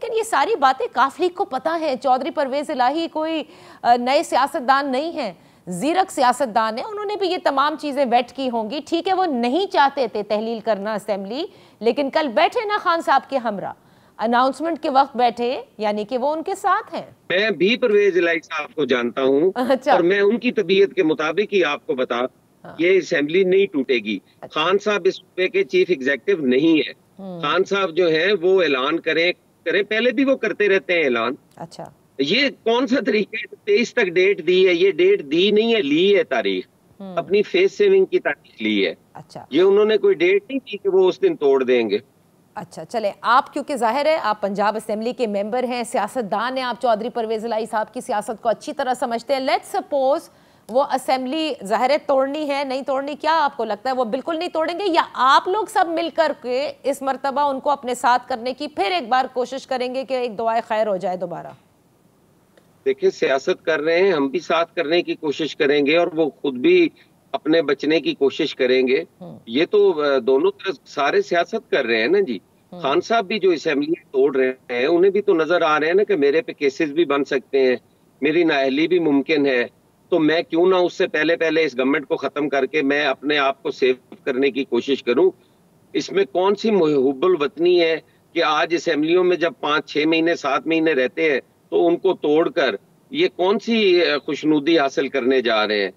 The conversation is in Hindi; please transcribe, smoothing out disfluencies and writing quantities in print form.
लेकिन ये सारी बातें काफी को पता है। चौधरी परवेज इलाही कोई नए सियासतदान नहीं है, जीरक सियासतदान है। उन्होंने भी ये तमाम चीजें वेट की होंगी। ठीक है, वो नहीं चाहते थे तहलील करना असेंबली, लेकिन कल बैठे ना खान साहब के हमरा, अनाउंसमेंट के वक्त बैठे, यानी कि वो उनके साथ हैं। मैं भी परवेज इलाही साहब को जानता हूं अच्छा। और मैं उनकी तबीयत के मुताबिक ही आपको बता, हाँ। ये असेंबली नहीं टूटेगी। अच्छा। खान साहब इस सूबे के चीफ एग्जीक्यूटिव नहीं है। खान साहब जो है वो ऐलान करें, पहले भी वो करते रहते हैं ऐलान। अच्छा। ये कौन सा तरीका है? 23 तक डेट दी है, ये डेट दी नहीं है, ली है तारीख, अपनी फेस सेविंग की तारीख ली है। अच्छा। ये उन्होंने कोई डेट नहीं दी कि वो उस दिन तोड़ देंगे। अच्छा, चले आप, क्योंकि जाहिर है आप पंजाब असेंबली के मेंबर हैं, सियासतदान हैं, आप चौधरी परवेज इलाही साहब की सियासत को अच्छी तरह समझते हैं। लेट्स सपोज वो असेंबली जाहिर है तोड़नी है, नहीं तोड़नी, क्या आपको लगता है वो बिल्कुल नहीं तोड़ेंगे, या आप लोग सब मिलकर के इस मर्तबा उनको अपने साथ करने की फिर एक बार कोशिश करेंगे कि एक दुआए खैर हो जाए दोबारा? देखिए, सियासत कर रहे हैं, हम भी साथ करने की कोशिश करेंगे और वो खुद भी अपने बचने की कोशिश करेंगे। ये तो दोनों तरफ सारे सियासत कर रहे हैं ना जी। खान साहब भी जो असेंबली तोड़ रहे हैं, उन्हें भी तो नजर आ रहे हैं ना कि मेरे पे केसेस भी बन सकते हैं, मेरी नाअहली भी मुमकिन है, तो मैं क्यों ना उससे पहले पहले इस गवर्नमेंट को खत्म करके मैं अपने आप को सेव करने की कोशिश करूं। इसमें कौन सी मुहिब्बुल वतनी है कि आज असेंबलियों में जब 5-6 महीने 7 महीने रहते हैं तो उनको तोड़कर ये कौन सी खुशनुदी हासिल करने जा रहे हैं?